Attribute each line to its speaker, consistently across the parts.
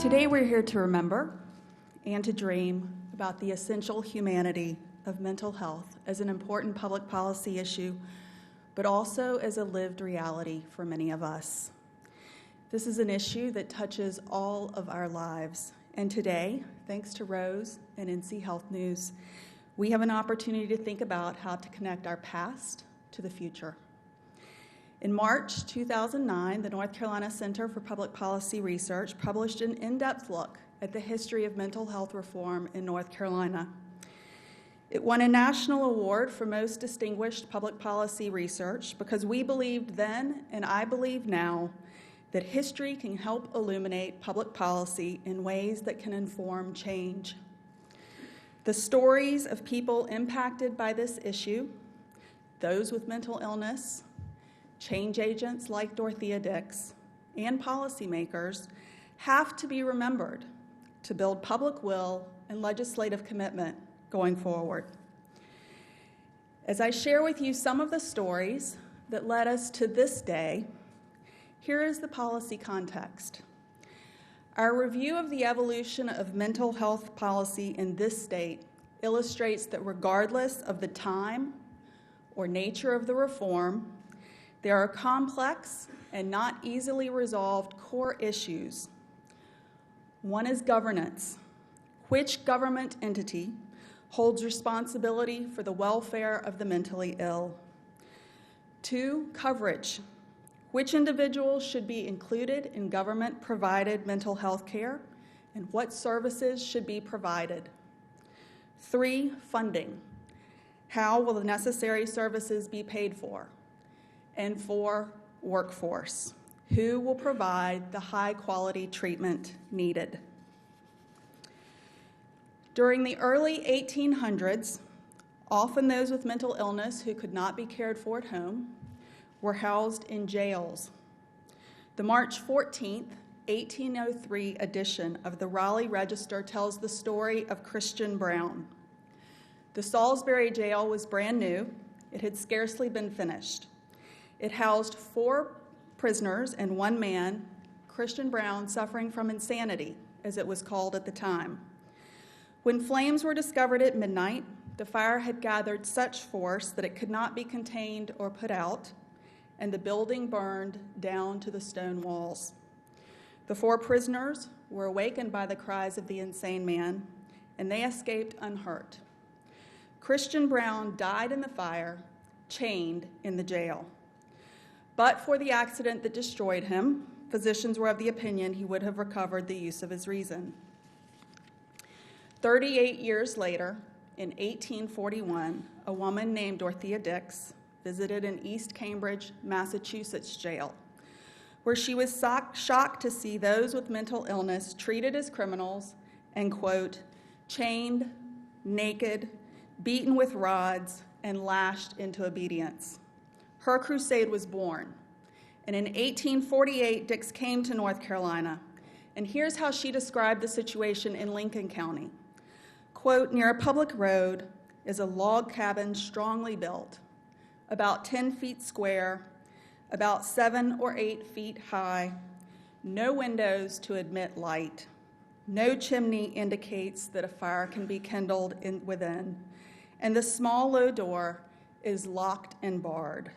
Speaker 1: Today we're here to remember and to dream about the essential humanity of mental health as an important public policy issue, but also as a lived reality for many of us. This is an issue that touches all of our lives, and today, thanks to Rose and NC Health News, we have an opportunity to think about how to connect our past to the future. In March 2009, the North Carolina Center for Public Policy Research published an in-depth look at the history of mental health reform in North Carolina. It won a national award for most distinguished public policy research because we believed then, and I believe now, that history can help illuminate public policy in ways that can inform change. The stories of people impacted by this issue, those with mental illness, change agents like Dorothea Dix, and policymakers have to be remembered to build public will and legislative commitment going forward. As I share with you some of the stories that led us to this day, here is the policy context. Our review of the evolution of mental health policy in this state illustrates that regardless of the time or nature of the reform, there are complex and not easily resolved core issues. One is governance. Which government entity holds responsibility for the welfare of the mentally ill? 2, coverage. Which individuals should be included in government-provided mental health care, and what services should be provided? 3, funding. How will the necessary services be paid for? And 4, workforce. Who will provide the high-quality treatment needed? During the early 1800s, often those with mental illness who could not be cared for at home were housed in jails. The March 14, 1803 edition of the Raleigh Register tells the story of Christian Brown. The Salisbury jail was brand new. It had scarcely been finished. It housed 4 prisoners and 1 man, Christian Brown, suffering from insanity, as it was called at the time. When flames were discovered at midnight, the fire had gathered such force that it could not be contained or put out, and the building burned down to the stone walls. The 4 prisoners were awakened by the cries of the insane man, and they escaped unhurt. Christian Brown died in the fire, chained in the jail. But for the accident that destroyed him, physicians were of the opinion he would have recovered the use of his reason. 38 years later, in 1841, a woman named Dorothea Dix visited an East Cambridge, Massachusetts jail, where she was shocked to see those with mental illness treated as criminals and, quote, chained, naked, beaten with rods, and lashed into obedience. Her crusade was born, and in 1848, Dix came to North Carolina, and here's how she described the situation in Lincoln County. Quote, near a public road is a log cabin strongly built, about 10 feet square, about 7 or 8 feet high, no windows to admit light, no chimney indicates that a fire can be kindled within, and the small low door is locked and barred.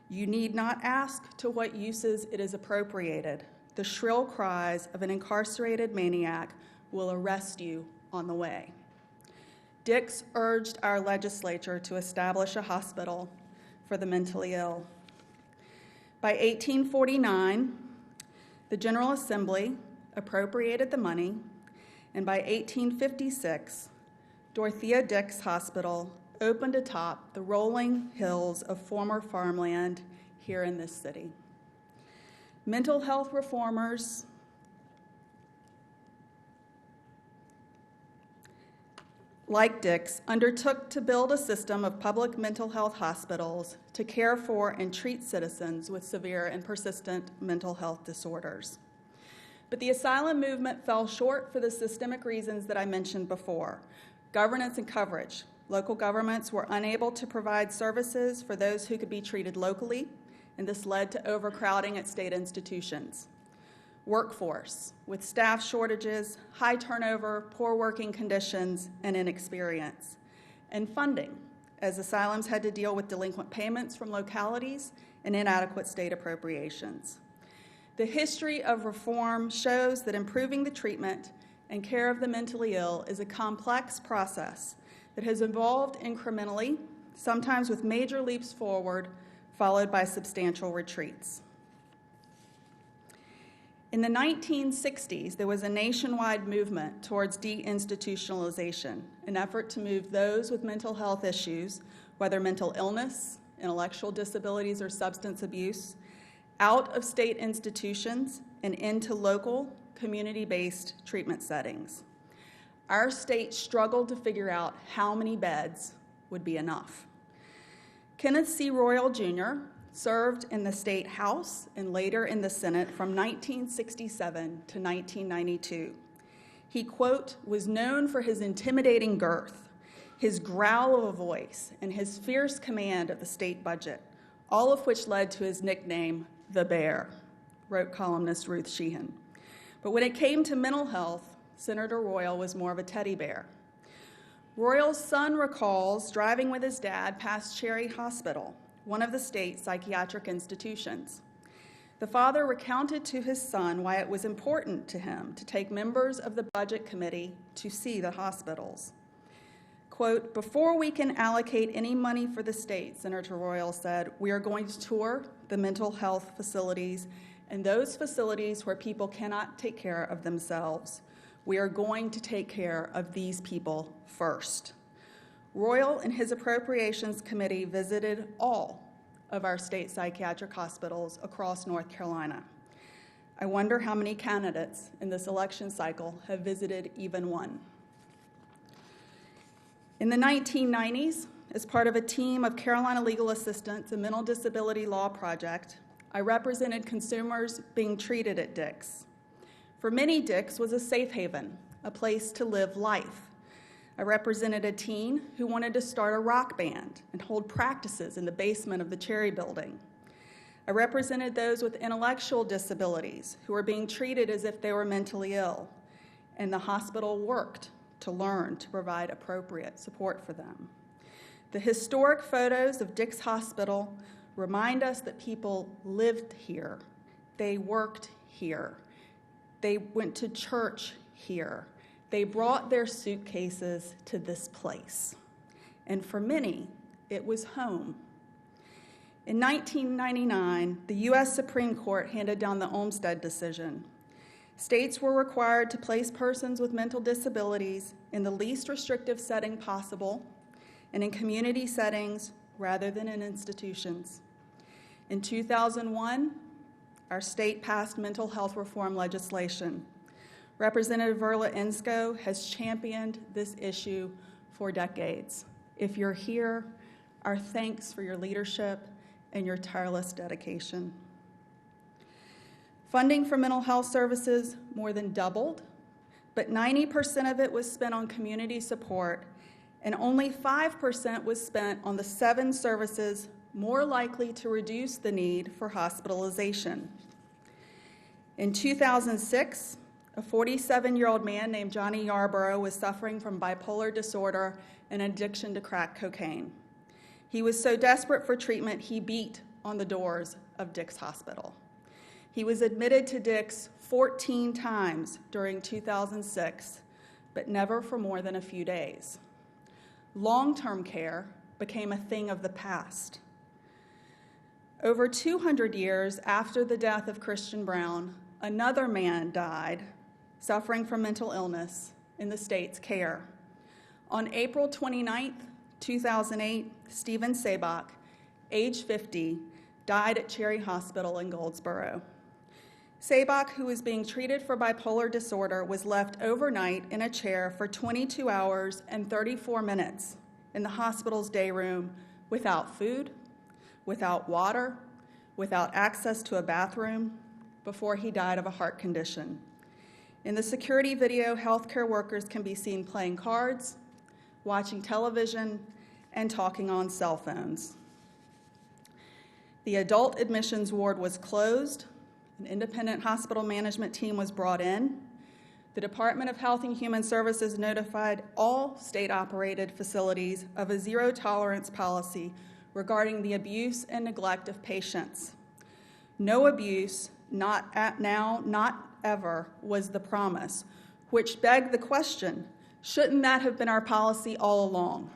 Speaker 1: You need not ask to what uses it is appropriated. The shrill cries of an incarcerated maniac will arrest you on the way. Dix urged our legislature to establish a hospital for the mentally ill. By 1849, the General Assembly appropriated the money, and by 1856, Dorothea Dix Hospital opened atop the rolling hills of former farmland here in this city. Mental health reformers like Dix undertook to build a system of public mental health hospitals to care for and treat citizens with severe and persistent mental health disorders. But the asylum movement fell short for the systemic reasons that I mentioned before: governance and coverage. Local governments were unable to provide services for those who could be treated locally, and this led to overcrowding at state institutions. workforce with staff shortages, high turnover, poor working conditions, and inexperience, and funding, as asylums had to deal with delinquent payments from localities and inadequate state appropriations. The history of reform shows that improving the treatment and care of the mentally ill is a complex process that has evolved incrementally, sometimes with major leaps forward, followed by substantial retreats. In the 1960s, there was a nationwide movement towards deinstitutionalization, an effort to move those with mental health issues, whether mental illness, intellectual disabilities, or substance abuse, out of state institutions and into local, community-based treatment settings. Our state struggled to figure out how many beds would be enough. Kenneth C. Royal, Jr. served in the State House and later in the Senate from 1967 to 1992. He, quote, was known for his intimidating girth, his growl of a voice, and his fierce command of the state budget, all of which led to his nickname, the Bear, wrote columnist Ruth Sheehan. But when it came to mental health, Senator Royal was more of a teddy bear. Royal's son recalls driving with his dad past Cherry Hospital, one of the state's psychiatric institutions. The father recounted to his son why it was important to him to take members of the budget committee to see the hospitals. Quote, before we can allocate any money for the state, Senator Royal said, we are going to tour the mental health facilities and those facilities where people cannot take care of themselves. We are going to take care of these people first. Royal and his Appropriations Committee visited all of our state psychiatric hospitals across North Carolina. I wonder how many candidates in this election cycle have visited even one. In the 1990s, as part of a team of Carolina legal assistants, a mental disability law project, I represented consumers being treated at Dix. For many, Dix was a safe haven, a place to live life. I represented a teen who wanted to start a rock band and hold practices in the basement of the Cherry Building. I represented those with intellectual disabilities who were being treated as if they were mentally ill, and the hospital worked to learn to provide appropriate support for them. The historic photos of Dix Hospital remind us that people lived here, they worked here, they went to church here, they brought their suitcases to this place. And for many, it was home. In 1999, the U.S. Supreme Court handed down the Olmstead decision. States were required to place persons with mental disabilities in the least restrictive setting possible and in community settings rather than in institutions. In 2001, our state passed mental health reform legislation. Representative Verla Ensko has championed this issue for decades. If you're here, our thanks for your leadership and your tireless dedication. Funding for mental health services more than doubled, but 90% of it was spent on community support, and only 5% was spent on the 7 services more likely to reduce the need for hospitalization. In 2006, a 47-year-old man named Johnny Yarborough was suffering from bipolar disorder and addiction to crack cocaine. He was so desperate for treatment, he beat on the doors of Dix Hospital. He was admitted to Dix 14 times during 2006, but never for more than a few days. Long-term care became a thing of the past. Over 200 years after the death of Christian Brown, another man died, suffering from mental illness, in the state's care. On April 29, 2008, Stephen Sabak, age 50, died at Cherry Hospital in Goldsboro. Sabak, who was being treated for bipolar disorder, was left overnight in a chair for 22 hours and 34 minutes in the hospital's day room without food, without water, without access to a bathroom, before he died of a heart condition. In the security video, healthcare workers can be seen playing cards, watching television, and talking on cell phones. The adult admissions ward was closed, An independent hospital management team was brought in. The Department of Health and Human Services notified all state-operated facilities of a zero-tolerance policy regarding the abuse and neglect of patients. No abuse, not now, not ever, was the promise, which begged the question, shouldn't that have been our policy all along?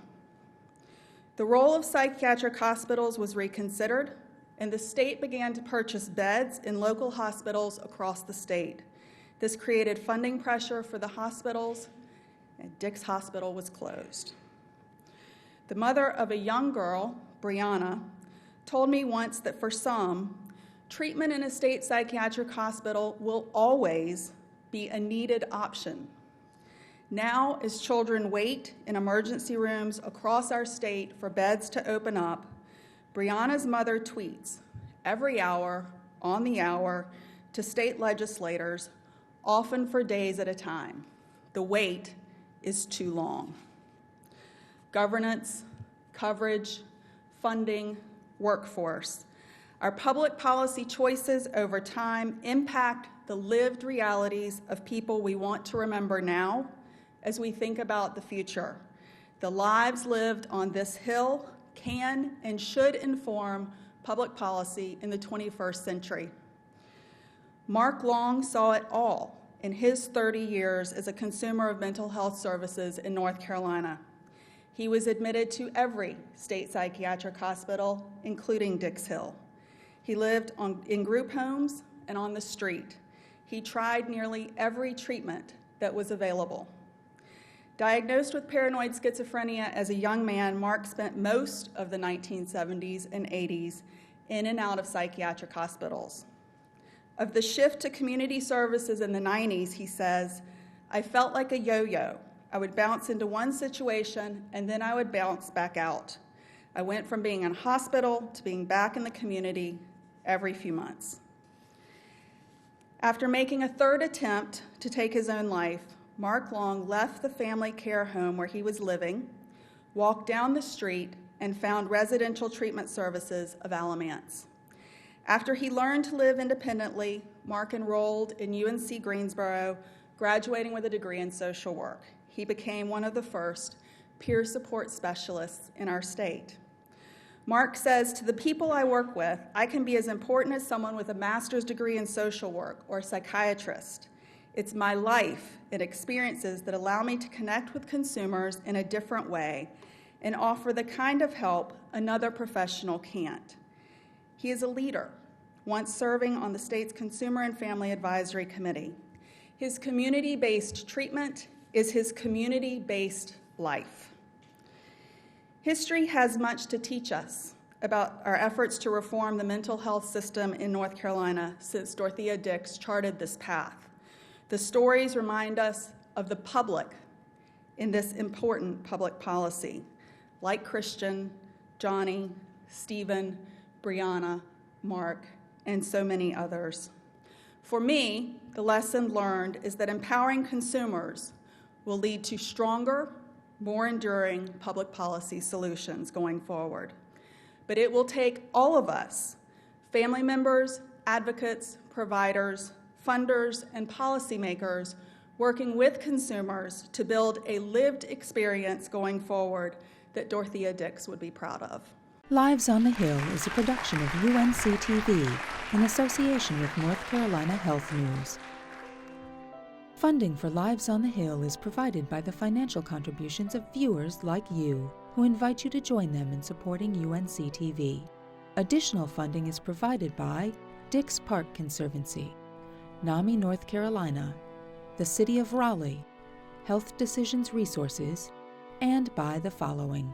Speaker 1: The role of psychiatric hospitals was reconsidered, and the state began to purchase beds in local hospitals across the state. This created funding pressure for the hospitals, and Dix Hospital was closed. The mother of a young girl, Brianna, told me once that for some, treatment in a state psychiatric hospital will always be a needed option. Now, as children wait in emergency rooms across our state for beds to open up, Brianna's mother tweets every hour, on the hour, to state legislators, often for days at a time. The wait is too long. Governance, coverage, funding, workforce. Our public policy choices over time impact the lived realities of people we want to remember now as we think about the future. The lives lived on this Hill can and should inform public policy in the 21st century. Mark Long saw it all in his 30 years as a consumer of mental health services in North Carolina. He was admitted to every state psychiatric hospital, including Dix Hill. He lived in group homes and on the street. He tried nearly every treatment that was available. Diagnosed with paranoid schizophrenia as a young man, Mark spent most of the 1970s and 80s in and out of psychiatric hospitals. Of the shift to community services in the 90s, he says, I felt like a yo-yo. I would bounce into one situation and then I would bounce back out. I went from being in a hospital to being back in the community every few months. After making a third attempt to take his own life, Mark Long left the family care home where he was living, walked down the street, and found residential treatment services of Alamance. After he learned to live independently, Mark enrolled in UNC Greensboro, graduating with a degree in social work. He became one of the first peer support specialists in our state. Mark says, to the people I work with, I can be as important as someone with a master's degree in social work or a psychiatrist. It's my life and experiences that allow me to connect with consumers in a different way and offer the kind of help another professional can't. He is a leader, once serving on the state's Consumer and Family Advisory Committee. His community-based treatment is his community-based life. History has much to teach us about our efforts to reform the mental health system in North Carolina since Dorothea Dix charted this path. The stories remind us of the public in this important public policy, like Christian, Johnny, Stephen, Brianna, Mark, and so many others. For me, the lesson learned is that empowering consumers will lead to stronger, more enduring public policy solutions going forward. But it will take all of us, family members, advocates, providers, funders, and policymakers working with consumers to build a lived experience going forward that Dorothea Dix would be proud of.
Speaker 2: Lives on the Hill is a production of UNC TV in association with North Carolina Health News. Funding for Lives on the Hill is provided by the financial contributions of viewers like you, who invite you to join them in supporting UNC TV. Additional funding is provided by Dix Park Conservancy, NAMI North Carolina, the City of Raleigh, Health Decisions Resources, and by the following.